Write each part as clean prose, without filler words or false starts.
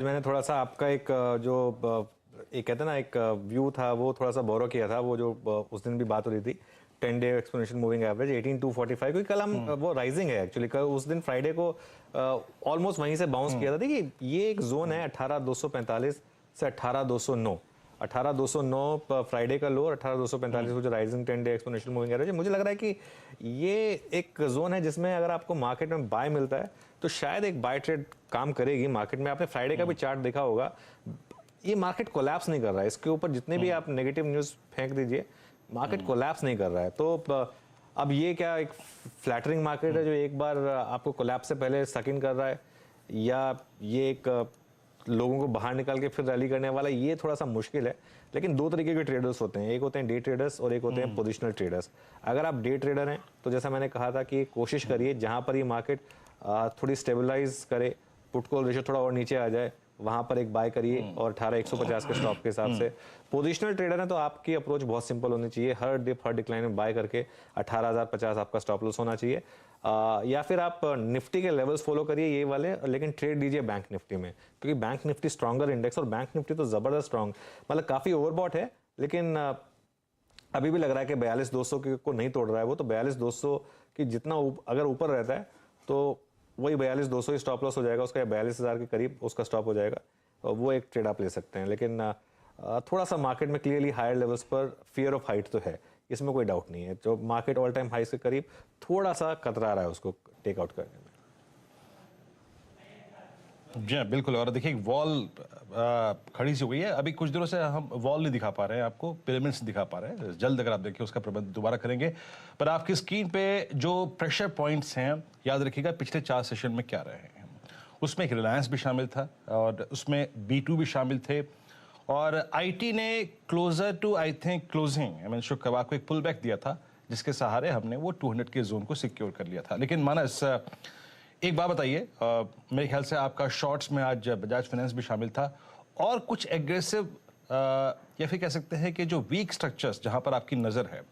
मैंने थोड़ा सा आपका एक एक कहते हैं ना एक व्यू था वो थोड़ा सा बोरो किया था, वो जो उस दिन भी बात हो रही थी 10 डे एक्सपोनेंशियल मूविंग एवरेज 18245, क्योंकि कल हम वो राइजिंग है एक्चुअली, कल उस दिन फ्राइडे को ऑलमोस्ट वहीं से बाउंस किया था। देखिए ये एक जोन है 18245 से 18209, 18209 फ्राइडे का लो और 18245 को जो rising 10 day exponential moving average है। मुझे लग रहा है कि ये एक जोन है जिसमें अगर आपको मार्केट में बाय मिलता है तो शायद एक बाय ट्रेड काम करेगी मार्केट में। आपने फ्राइडे का भी चार्ट देखा होगा, ये मार्केट कोलैप्स नहीं कर रहा है, इसके ऊपर जितने भी आप नेगेटिव न्यूज़ फेंक दीजिए मार्केट कोलैप्स नहीं कर रहा है। तो अब ये क्या एक फ्लैटरिंग मार्केट है जो एक बार आपको कोलैप्स से पहले सक इन कर रहा है, या ये एक लोगों को बाहर निकाल के फिर रैली करने वाला, ये थोड़ा सा मुश्किल है। लेकिन दो तरीके के ट्रेडर्स होते हैं, एक होते हैं डे ट्रेडर्स और एक होते हैं पोजिशनल ट्रेडर्स। अगर आप डे ट्रेडर हैं तो जैसा मैंने कहा था कि कोशिश करिए जहां पर ये मार्केट थोड़ी स्टेबलाइज करे, पुट कॉल रेशियो थोड़ा और नीचे आ जाए, वहां पर एक बाय करिए और 18150 के स्टॉप के हिसाब से। पोजिशनल ट्रेडर है तो आपकी अप्रोच बहुत सिंपल होनी चाहिए, हर डिप हर डिक्लाइन में बाय करके 18050 आपका स्टॉप लॉस होना चाहिए। या फिर आप निफ्टी के लेवल्स फॉलो करिए ये वाले, लेकिन ट्रेड दीजिए बैंक निफ्टी में, क्योंकि बैंक निफ्टी स्ट्रॉन्गर इंडेक्स और बैंक निफ्टी तो जबरदस्त स्ट्रॉन्ग, मतलब काफी ओवरबॉट है, लेकिन अभी भी लग रहा है कि 42200 को नहीं तोड़ रहा है वो, तो 42200 की जितना अगर ऊपर रहता है तो वही 42200 ही स्टॉप लॉस हो जाएगा उसका, या 42000 के करीब उसका स्टॉप हो जाएगा, तो वो एक ट्रेड आप ले सकते हैं। लेकिन थोड़ा सा मार्केट में क्लियरली हायर लेवल्स पर फियर ऑफ हाइट तो है, इसमें कोई डाउट नहीं है। जो मार्केट ऑल टाइम हाइस के करीब थोड़ा सा कतरा रहा है उसको टेक आउट करने में। जी हाँ, बिल्कुल। और देखिए वॉल खड़ी सी हो गई है, अभी कुछ दिनों से हम वॉल नहीं दिखा पा रहे हैं आपको, पिरामिड्स दिखा पा रहे हैं। जल्द अगर आप देखिए उसका प्रबंध दोबारा करेंगे। पर आपकी स्क्रीन पे जो प्रेशर पॉइंट्स हैं याद रखिएगा पिछले 4 सेशन में क्या रहे हैं। उसमें एक रिलायंस भी शामिल था और उसमें B2 भी शामिल थे, और IT ने closer to I think closing I mean शुक्रवार को एक पुल बैक दिया था, जिसके सहारे हमने वो 200 के जोन को सिक्योर कर लिया था। लेकिन मानस, एक बात बताइए, मेरे ख्याल से आपका शॉर्ट्स में आज बजाज फाइनेंस भी शामिल था, और कुछ एग्रेसिव या फिर कह सकते हैं कि जो वीक स्ट्रक्चर्स जहां पर आपकी नजर है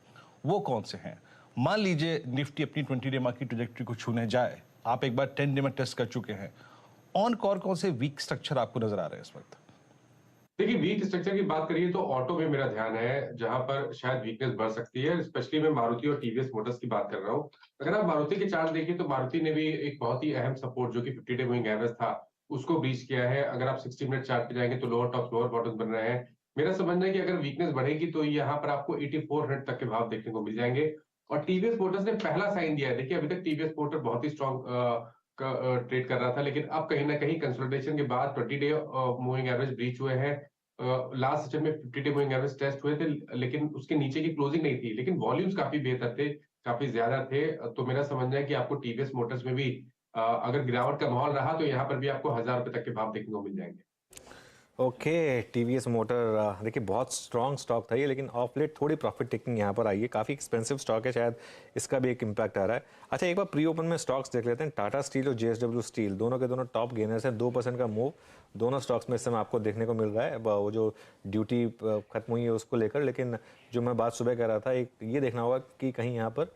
वो कौन से हैं? मान लीजिए निफ्टी अपनी 20 डे की ट्रैजेक्टरी को छूने जाए, आप एक बार 10 डे में टेस्ट कर चुके हैं, ऑन कौन से वीक स्ट्रक्चर आपको नजर आ रहे हैं इस वक्त? देखिए, वीक स्ट्रक्चर की बात करिए तो ऑटो में मेरा ध्यान है, जहां पर शायद वीकनेस बढ़ सकती है। स्पेशली मैं मारुति और टीवीएस मोटर्स की बात कर रहा हूँ। अगर आप मारुति के चार्ट देखिए तो मारुति ने भी एक बहुत ही अहम सपोर्ट जो कि 50 डे मूविंग एवरेज था, उसको ब्रीच किया है। अगर आप 60 मिनट चार्ट पे जाएंगे तो लोअर टॉप लोअर बॉटम बन रहे हैं। मेरा समझना है कि अगर वीकनेस बढ़ेगी तो यहाँ पर आपको 8400 तक के भाव देखने को मिल जाएंगे। और टीवीएस मोटर्स ने पहला साइन दिया है। देखिए, अभी तक टीवीएस मोटर बहुत ही स्ट्रॉन्ग ट्रेड कर रहा था, लेकिन अब कहीं ना कहीं कंसोलिडेशन के बाद 20 डे मूविंग एवरेज ब्रीच हुए हैं। लास्ट सेशन में 50 डे मूविंग एवरेज टेस्ट हुए थे, लेकिन उसके नीचे की क्लोजिंग नहीं थी, लेकिन वॉल्यूम्स काफी बेहतर थे, काफी ज्यादा थे। तो मेरा समझना है कि आपको टीवीएस मोटर्स में भी अगर गिरावट का माहौल रहा तो यहाँ पर भी आपको 1000 रुपए तक के भाव देखने को मिल जाएंगे। ओके, टीवीएस मोटर देखिए बहुत स्ट्रॉन्ग स्टॉक था ये, लेकिन ऑफ लेट थोड़ी प्रॉफिट टेकिंग यहाँ पर आई है, काफ़ी एक्सपेंसिव स्टॉक है, शायद इसका भी एक इम्पैक्ट आ रहा है। अच्छा, एक बार प्री ओपन में स्टॉक्स देख लेते हैं। टाटा स्टील और जेएसडब्ल्यू स्टील दोनों के दोनों टॉप गेनर्स हैं, 2% का मूव दोनों स्टॉक्स में इस समय आपको देखने को मिल रहा है। वो जो ड्यूटी खत्म हुई है उसको लेकर, लेकिन जो मैं बात सुबह कह रहा था, एक ये देखना होगा कि कहीं यहाँ पर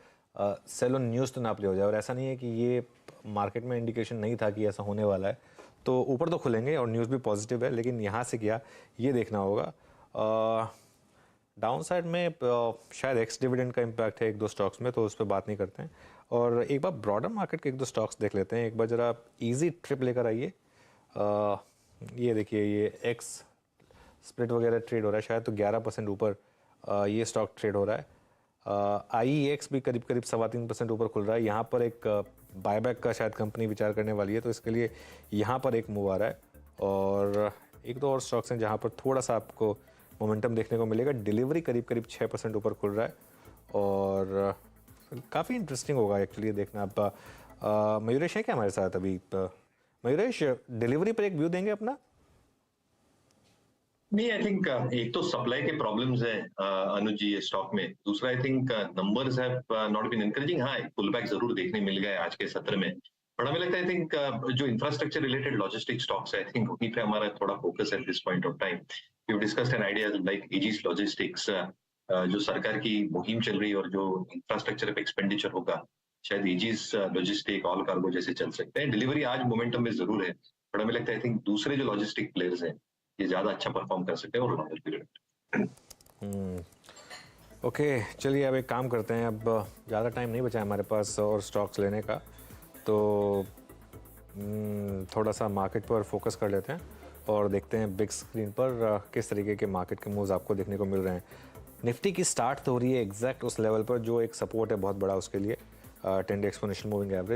सेल ऑन न्यूज़ तो ना प्ले हो जाए, और ऐसा नहीं है कि ये मार्केट में इंडिकेशन नहीं था कि ऐसा होने वाला है। तो ऊपर तो खुलेंगे और न्यूज़ भी पॉजिटिव है, लेकिन यहाँ से क्या ये देखना होगा। डाउन साइड में शायद एक्स डिविडेंड का इम्पैक्ट है एक दो स्टॉक्स में, तो उस पर बात नहीं करते हैं। और एक बार ब्रॉडर मार्केट के एक दो स्टॉक्स देख लेते हैं। एक बार जरा इजी ट्रिप लेकर आइए। ये देखिए, ये एक्स स्प्लिट वगैरह ट्रेड हो रहा है, शायद तो 11% ऊपर ये स्टॉक ट्रेड हो रहा है। IEX भी करीब करीब 3.25% ऊपर खुल रहा है। यहाँ पर एक बायबैक का शायद कंपनी विचार करने वाली है, तो इसके लिए यहाँ पर एक मूव आ रहा है। और एक दो और स्टॉक्स हैं जहाँ पर थोड़ा सा आपको मोमेंटम देखने को मिलेगा। डिलीवरी करीब करीब 6% ऊपर खुल रहा है, और काफ़ी इंटरेस्टिंग होगा एक्चुअली देखना। आप मयूरेश है क्या हमारे साथ अभी? मयूरेश, डिलीवरी पर एक व्यू देंगे अपना? नहीं, आई थिंक एक तो सप्लाई के प्रॉब्लम्स है अनुज जी स्टॉक में। दूसरा, I think numbers have not been encouraging. हाँ, एक पुल बैक जरूर देखने मिल गया है आज के सत्र में, बट हमें लगता है आई थिंक जो इंफ्रास्ट्रक्चर रिलेटेड लॉजिस्टिक स्टॉक्स है, आई थिंक उन्हीं पे हमारा थोड़ा फोकस है this point of time. We discussed an idea like Aegis logistics, जो सरकार की मुहिम चल रही है और जो इंफ्रास्ट्रक्चर पे एक्सपेंडिचर होगा, शायद एजिस लॉजिस्टिक ऑल कार्गो जैसे चल सकते हैं। डिलीवरी आज मोमेंटम में जरूर है, बट हमें लगता है आई थिंक दूसरे जो लॉजिस्टिक प्लेयर्स हैं ये ज्यादा अच्छा परफॉर्म कर सकते हैं और लॉन्गर पीरियड। ओके, चलिए अब एक काम करते हैं, अब ज़्यादा टाइम नहीं बचा है हमारे पास और स्टॉक्स लेने का, तो थोड़ा सा मार्केट पर फोकस कर लेते हैं और देखते हैं बिग स्क्रीन पर किस तरीके के मार्केट के मूव्स आपको देखने को मिल रहे हैं। निफ्टी की स्टार्ट तो हो रही है एग्जैक्ट उस लेवल पर जो एक सपोर्ट है बहुत बड़ा उसके लिए, 10 डे एक्सपोनेंशियल मूविंग एवरेज।